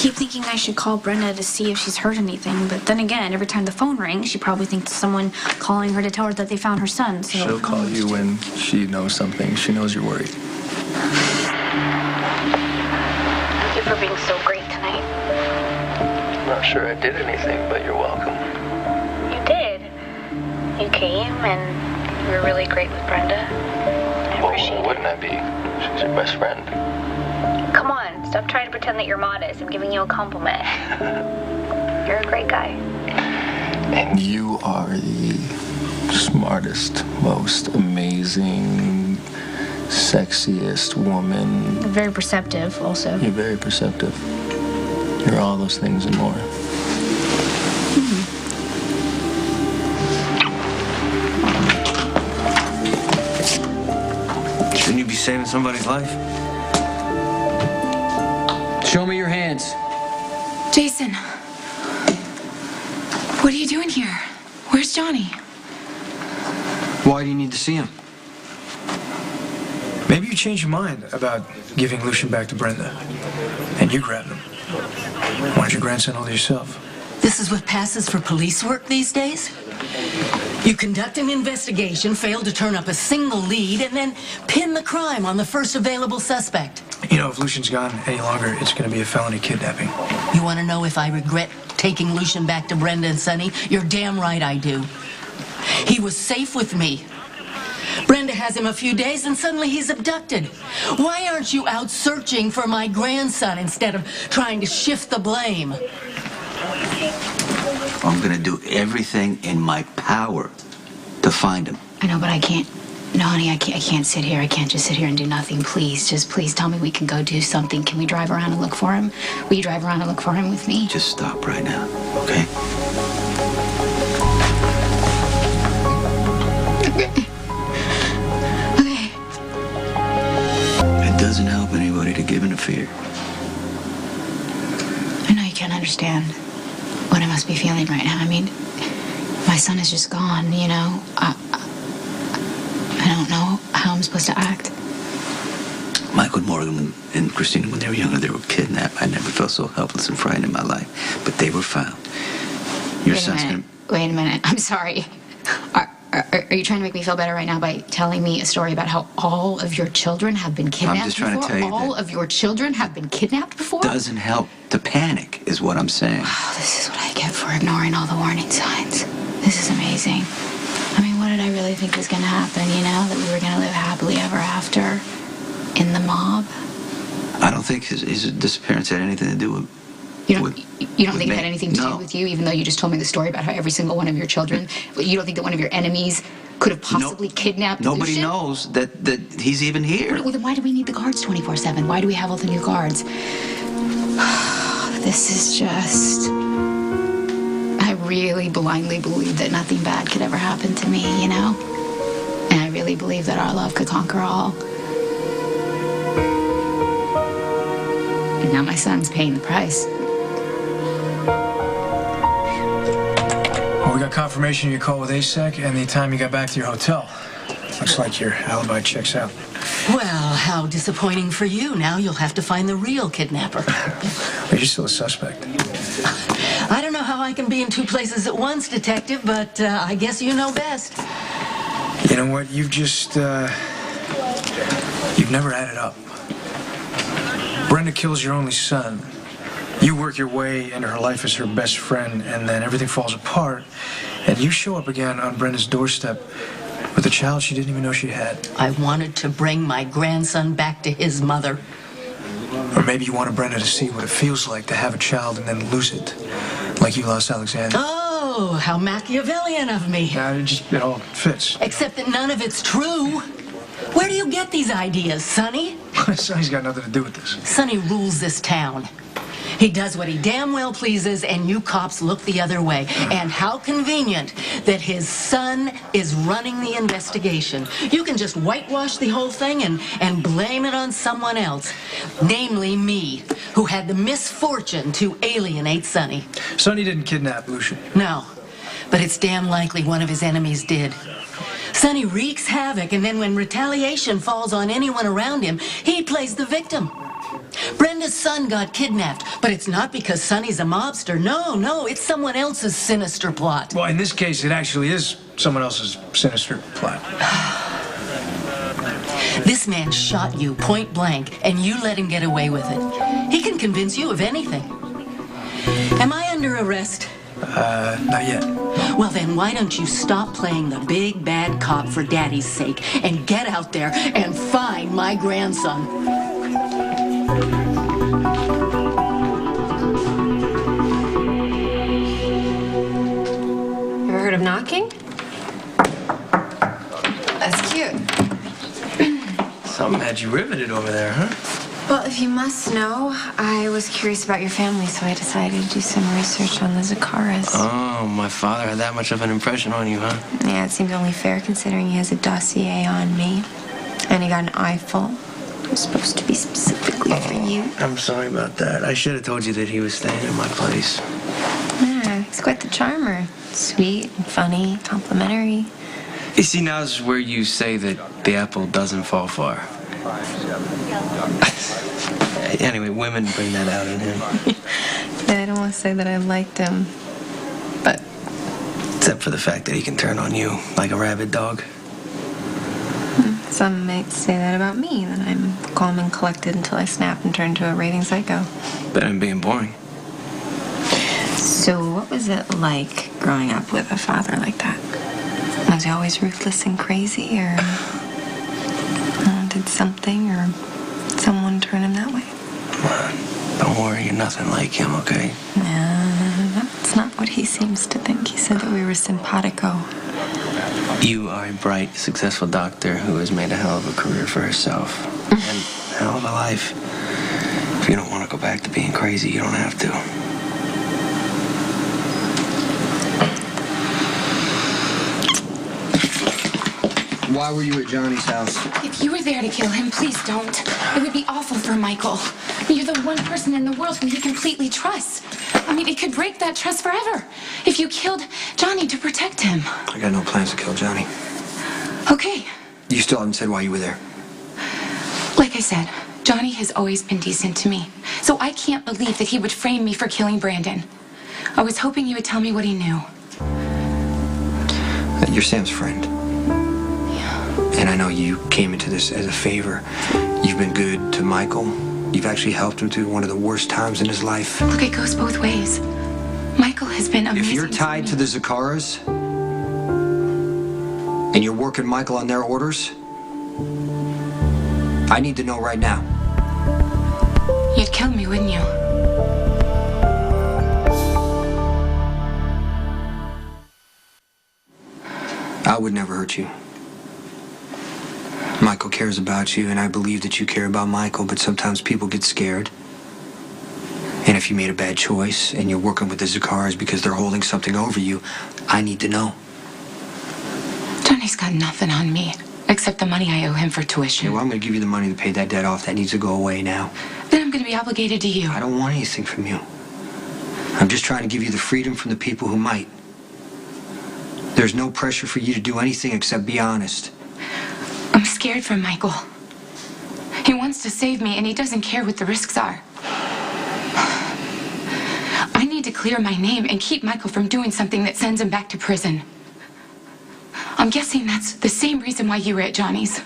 keep thinking I should call Brenda to see if she's heard anything, but then again, every time the phone rings, she probably thinks someone calling her to tell her that they found her son, so... She'll call you when she knows something. She knows you're worried. Thank you for being so great tonight. I'm not sure I did anything, but you're welcome. You did. You came, and you were really great with Brenda. I appreciate it. Wouldn't I be? She's your best friend. Come on, stop trying to pretend that you're modest. I'm giving you a compliment. You're a great guy. And you are the smartest, most amazing, sexiest woman. Very perceptive, also. You're very perceptive. You're all those things and more. Shouldn't you be saving somebody's life? Show me your hands. Jason, what are you doing here? Where's Johnny? Why do you need to see him? Maybe you changed your mind about giving Lucian back to Brenda, and you grabbed him. Wanted your grandson all to yourself. This is what passes for police work these days? You conduct an investigation, fail to turn up a single lead, and then pin the crime on the first available suspect. You know, if Lucian's gone any longer, it's going to be a felony kidnapping. You want to know if I regret taking Lucian back to Brenda and Sonny? You're damn right I do. He was safe with me. Brenda has him a few days and suddenly he's abducted. Why aren't you out searching for my grandson instead of trying to shift the blame? I'm gonna do everything in my power to find him. I know, but I can't. No, honey, I can't sit here. I can't just sit here and do nothing. Please, just please tell me we can go do something. Can we drive around and look for him? Will you drive around and look for him with me? Just stop right now, okay? Okay. It doesn't help anybody to give in to fear. I know you can't understand what I must be feeling right now. I mean, my son is just gone, you know. I don't know how I'm supposed to act. Michael Morgan and Christina, when they were younger, they were kidnapped. I never felt so helpless and frightened in my life. But they were found. Your son's gonna... Wait a minute. I'm sorry. Are you trying to make me feel better right now by telling me a story about how all of your children have been kidnapped I'm just trying before? to tell you all of your children have been kidnapped before? Doesn't help to panic, is what I'm saying. Oh, this is what I get for ignoring all the warning signs. This is amazing. I mean, what did I really think was going to happen, you know? That we were going to live happily ever after in the mob? I don't think his disappearance had anything to do with... You don't think it had anything to do No. with you, even though you just told me the story about how every single one of your children... You don't think that one of your enemies could have possibly kidnapped Nobody Lucian? knows that he's even here. Well, then why do we need the guards 24/7? Why do we have all the new guards? This is just... I really blindly believe that nothing bad could ever happen to me, you know? And I really believe that our love could conquer all. And now my son's paying the price. Well, we got confirmation of your call with ASEC and the time you got back to your hotel. Looks like your alibi checks out. Well, how disappointing for you. Now you'll have to find the real kidnapper. But you're still a suspect. I don't know how I can be in two places at once, Detective, but I guess you know best. You know what? You've just, you've never added up. Brenda kills your only son. You work your way into her life as her best friend, and then everything falls apart, and you show up again on Brenda's doorstep with a child she didn't even know she had. I wanted to bring my grandson back to his mother. Or maybe you wanted Brenda to see what it feels like to have a child and then lose it, like you lost Alexander. Oh, how Machiavellian of me. It all fits. Except that none of it's true. Where do you get these ideas, Sonny? Sonny's got nothing to do with this. Sonny rules this town. He does what he damn well pleases, and you cops look the other way. And how convenient that his son is running the investigation. You can just whitewash the whole thing and blame it on someone else. Namely me, who had the misfortune to alienate Sonny. Sonny didn't kidnap Lucian. No, but it's damn likely one of his enemies did. Sonny wreaks havoc, and then when retaliation falls on anyone around him, he plays the victim. Brenda's son got kidnapped, but it's not because Sonny's a mobster. No, it's someone else's sinister plot. Well, in this case, it actually is someone else's sinister plot. This man shot you point blank, and you let him get away with it. He can convince you of anything. Am I under arrest? Not yet. Well, then why don't you stop playing the big bad cop for Daddy's sake and get out there and find my grandson? Ever heard of knocking? That's cute. Something had you riveted over there, huh? Well, if you must know, I was curious about your family, so I decided to do some research on the Zaccaras. Oh, my father had that much of an impression on you, huh? Yeah, it seemed only fair considering he has a dossier on me. And he got an eyeful. It was supposed to be specifically for you. I'm sorry about that. I should have told you that he was staying in my place. Yeah, he's quite the charmer. Sweet and funny, complimentary. You see, now's where you say that the apple doesn't fall far. Anyway, women bring that out in him. Yeah, I don't want to say that I liked him, but... Except for the fact that he can turn on you like a rabid dog. Some might say that about me, that I'm calm and collected until I snap and turn into a raving psycho. Better than being boring. So what was it like growing up with a father like that? Was he always ruthless and crazy, or did something or someone turn him that way? Come on, don't worry, you're nothing like him, okay? No, that's not what he seems to think. He said that we were simpatico. You are a bright, successful doctor who has made a hell of a career for herself. And a hell of a life. If you don't want to go back to being crazy, you don't have to. Why were you at Johnny's house? If you were there to kill him, please don't. It would be awful for Michael. You're the one person in the world who he completely trusts. I mean, it could break that trust forever if you killed Johnny to protect him. I got no plans to kill Johnny. Okay. You still haven't said why you were there. Like I said, Johnny has always been decent to me. So I can't believe that he would frame me for killing Brandon. I was hoping you would tell me what he knew. You're Sam's friend. And I know you came into this as a favor. You've been good to Michael. You've actually helped him through one of the worst times in his life. Look, it goes both ways. Michael has been amazing. If you're tied to the Zaccaras, and you're working Michael on their orders, I need to know right now. You'd kill me, wouldn't you? I would never hurt you. Michael cares about you, and I believe that you care about Michael, but sometimes people get scared. And if you made a bad choice and you're working with the Zaccaras because they're holding something over you, I need to know. Johnny's got nothing on me, except the money I owe him for tuition. Okay, well, I'm going to give you the money to pay that debt off. That needs to go away now. Then I'm going to be obligated to you. I don't want anything from you. I'm just trying to give you the freedom from the people who might. There's no pressure for you to do anything except be honest. I'm scared for Michael. He wants to save me, and he doesn't care what the risks are. I need to clear my name and keep Michael from doing something that sends him back to prison. I'm guessing that's the same reason why you were at Johnny's.